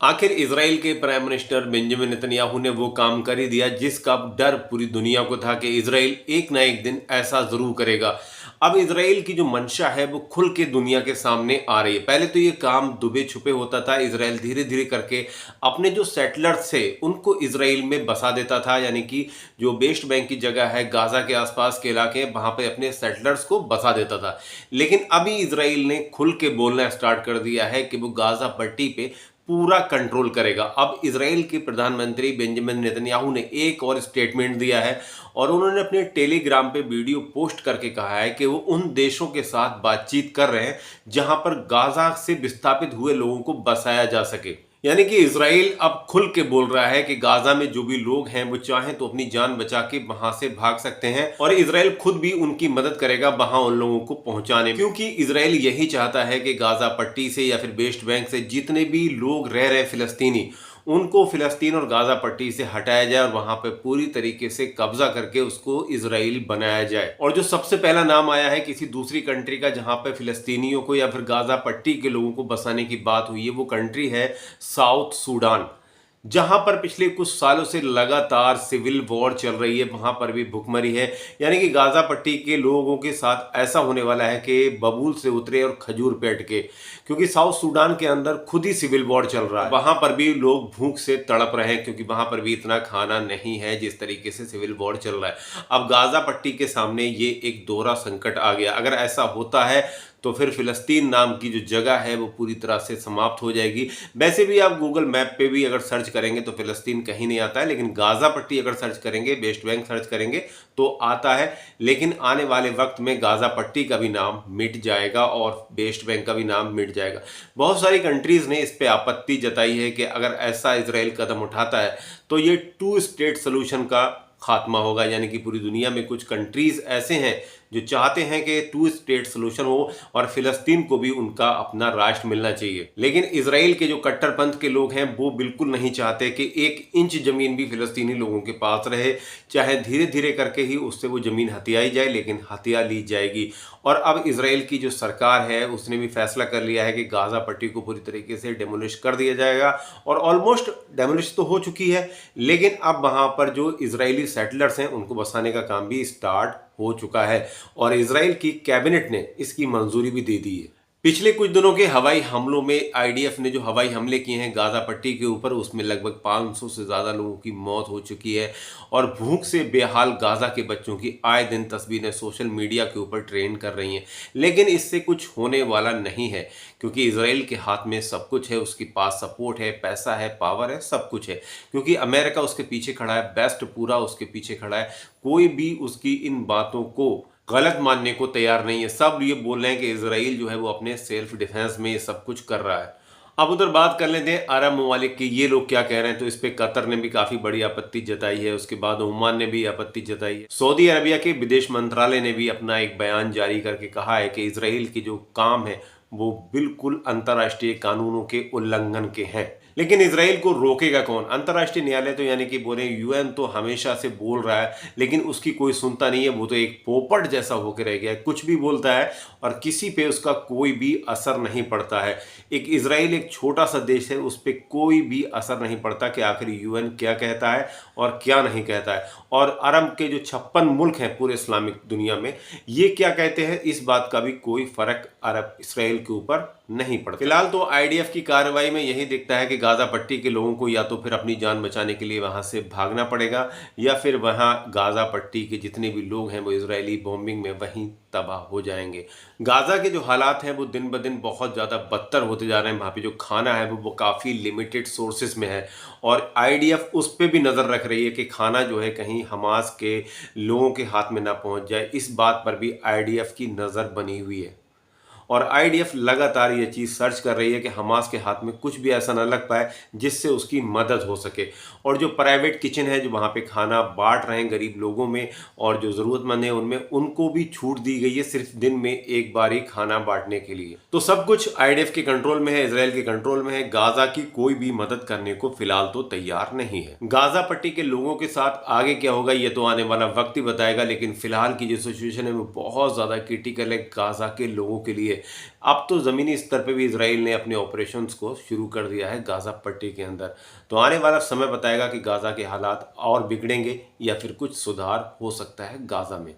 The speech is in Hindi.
आखिर इजराइल के प्राइम मिनिस्टर बेंजामिन नेतन्याहू ने वो काम कर ही दिया जिसका डर पूरी दुनिया को था कि इजराइल एक ना एक दिन ऐसा जरूर करेगा। अब इजराइल की जो मंशा है वो खुल के दुनिया के सामने आ रही है। पहले तो ये काम दुबे छुपे होता था। इजराइल धीरे धीरे करके अपने जो सेटलर्स थे उनको इजराइल में बसा देता था, यानी कि जो वेस्ट बैंक की जगह है, गाजा के आसपास के इलाके, वहां पे अपने सेटलर्स को बसा देता था। लेकिन अभी इजराइल ने खुल के बोलना स्टार्ट कर दिया है कि वो गाजा पट्टी पे पूरा कंट्रोल करेगा। अब इजराइल के प्रधानमंत्री बेंजामिन नेतन्याहू ने एक और स्टेटमेंट दिया है और उन्होंने अपने टेलीग्राम पे वीडियो पोस्ट करके कहा है कि वो उन देशों के साथ बातचीत कर रहे हैं जहां पर गाजा से विस्थापित हुए लोगों को बसाया जा सके। यानी कि इजराइल अब खुल के बोल रहा है कि गाजा में जो भी लोग हैं वो चाहें तो अपनी जान बचा के वहां से भाग सकते हैं और इजराइल खुद भी उनकी मदद करेगा वहां उन लोगों को पहुंचाने में, क्योंकि इजराइल यही चाहता है कि गाजा पट्टी से या फिर वेस्ट बैंक से जितने भी लोग रह रहे फिलिस्तीनी, उनको फिलिस्तीन और गाजा पट्टी से हटाया जाए और वहां पर पूरी तरीके से कब्जा करके उसको इजराइल बनाया जाए। और जो सबसे पहला नाम आया है किसी दूसरी कंट्री का जहां पर फिलिस्तीनियों को या फिर गाजा पट्टी के लोगों को बसाने की बात हुई है, वो कंट्री है साउथ सूडान, जहां पर पिछले कुछ सालों से लगातार सिविल वॉर चल रही है। वहां पर भी भुखमरी है, यानी कि गाजा पट्टी के लोगों के साथ ऐसा होने वाला है कि बबूल से उतरे और खजूर पे अटके, क्योंकि साउथ सूडान के अंदर खुद ही सिविल वॉर चल रहा है। वहां पर भी लोग भूख से तड़प रहे हैं क्योंकि वहां पर भी इतना खाना नहीं है जिस तरीके से सिविल वॉर चल रहा है। अब गाजा पट्टी के सामने ये एक दोहरा संकट आ गया। अगर ऐसा होता है तो फिर फिलिस्तीन नाम की जो जगह है वो पूरी तरह से समाप्त हो जाएगी। वैसे भी आप गूगल मैप पे भी अगर सर्च करेंगे तो फिलिस्तीन कहीं नहीं आता है, लेकिन गाजा पट्टी अगर सर्च करेंगे, वेस्ट बैंक सर्च करेंगे तो आता है। लेकिन आने वाले वक्त में गाजा पट्टी का भी नाम मिट जाएगा और वेस्ट बैंक का भी नाम मिट जाएगा। बहुत सारी कंट्रीज ने इस पे आपत्ति जताई है कि अगर ऐसा इजराइल कदम उठाता है तो ये टू स्टेट सोल्यूशन का खात्मा होगा, यानी कि पूरी दुनिया में कुछ कंट्रीज ऐसे हैं जो चाहते हैं कि टू स्टेट सोल्यूशन हो और फिलिस्तीन को भी उनका अपना राष्ट्र मिलना चाहिए। लेकिन इजराइल के जो कट्टरपंथ के लोग हैं वो बिल्कुल नहीं चाहते कि एक इंच जमीन भी फिलिस्तीनी लोगों के पास रहे, चाहे धीरे धीरे करके ही उससे वो जमीन हथियाई जाए, लेकिन हथिया ली जाएगी। और अब इजराइल की जो सरकार है उसने भी फैसला कर लिया है कि गाजा पट्टी को पूरी तरीके से डेमोलिश कर दिया जाएगा और ऑलमोस्ट डेमोलिश तो हो चुकी है, लेकिन अब वहां पर जो इजरायली सेटलर्स हैं उनको बसाने का काम भी स्टार्ट हो चुका है और इजराइल की कैबिनेट ने इसकी मंजूरी भी दे दी है। पिछले कुछ दिनों के हवाई हमलों में आईडीएफ ने जो हवाई हमले किए हैं गाजा पट्टी के ऊपर, उसमें लगभग 500 से ज़्यादा लोगों की मौत हो चुकी है और भूख से बेहाल गाजा के बच्चों की आए दिन तस्वीरें सोशल मीडिया के ऊपर ट्रेंड कर रही हैं। लेकिन इससे कुछ होने वाला नहीं है, क्योंकि इजराइल के हाथ में सब कुछ है, उसके पास सपोर्ट है, पैसा है, पावर है, सब कुछ है, क्योंकि अमेरिका उसके पीछे खड़ा है, बेस्ट पूरा उसके पीछे खड़ा है। कोई भी उसकी इन बातों को गलत मानने को तैयार नहीं है। सब ये बोल रहे हैं कि इजराइल जो है वो अपने सेल्फ डिफेंस में ये सब कुछ कर रहा है। अब उधर बात कर लेते हैं अरब ममालिक की, ये लोग क्या कह रहे हैं। तो इस पे कतर ने भी काफी बड़ी आपत्ति जताई है, उसके बाद ओमान ने भी आपत्ति जताई है। सऊदी अरबिया के विदेश मंत्रालय ने भी अपना एक बयान जारी करके कहा है कि इजराइल के जो काम है वो बिल्कुल अंतर्राष्ट्रीय कानूनों के उल्लंघन के हैं। लेकिन इजराइल को रोकेगा कौन? अंतर्राष्ट्रीय न्यायालय तो यानी कि बोले यूएन तो हमेशा से बोल रहा है, लेकिन उसकी कोई सुनता नहीं है। वो तो एक पोपट जैसा होकर रह गया है, कुछ भी बोलता है और किसी पे उसका कोई भी असर नहीं पड़ता है। एक इजराइल एक छोटा सा देश है, उस पर कोई भी असर नहीं पड़ता कि आखिर यूएन क्या कहता है और क्या नहीं कहता है। और अरब के जो 56 मुल्क हैं पूरे इस्लामिक दुनिया में, ये क्या कहते हैं, इस बात का भी कोई फर्क अरब इसराइल के ऊपर नहीं पड़ता। फिलहाल तो आईडीएफ की कार्रवाई में यही दिखता है कि गाजा पट्टी के लोगों को या तो फिर अपनी जान बचाने के लिए वहां से भागना पड़ेगा या फिर वहां गाजा पट्टी के जितने भी लोग हैं वो इजरायली बॉम्बिंग में वहीं तबाह हो जाएंगे। गाजा के जो हालात हैं वो दिन ब दिन बहुत ज़्यादा बदतर होते जा रहे हैं। वहाँ पे जो खाना है वो काफ़ी लिमिटेड सोर्सेस में है और आईडीएफ उस पर भी नज़र रख रही है कि खाना जो है कहीं हमास के लोगों के हाथ में ना पहुँच जाए। इस बात पर भी आईडीएफ की नज़र बनी हुई है और आईडीएफ लगातार ये चीज़ सर्च कर रही है कि हमास के हाथ में कुछ भी ऐसा न लग पाए जिससे उसकी मदद हो सके। और जो प्राइवेट किचन है जो वहाँ पे खाना बांट रहे हैं गरीब लोगों में और जो ज़रूरतमंद है उनमें, उनको भी छूट दी गई है सिर्फ दिन में एक बार ही खाना बांटने के लिए। तो सब कुछ आईडीएफ के कंट्रोल में है, इसराइल के कंट्रोल में है। गाजा की कोई भी मदद करने को फिलहाल तो तैयार नहीं है। गाजा पट्टी के लोगों के साथ आगे क्या होगा ये तो आने वाला वक्त ही बताएगा, लेकिन फिलहाल की जो सिचुएशन है वो बहुत ज़्यादा क्रिटिकल है गाजा के लोगों के लिए। करेंगे। अब तो ज़मीनी स्तर पे भी इजराइल ने अपने ऑपरेशंस को शुरू कर दिया है गाज़ा पट्टी के अंदर। तो आने वाला समय बताएगा कि गाज़ा के हालात और बिगड़ेंगे या फिर कुछ सुधार हो सकता है गाज़ा में।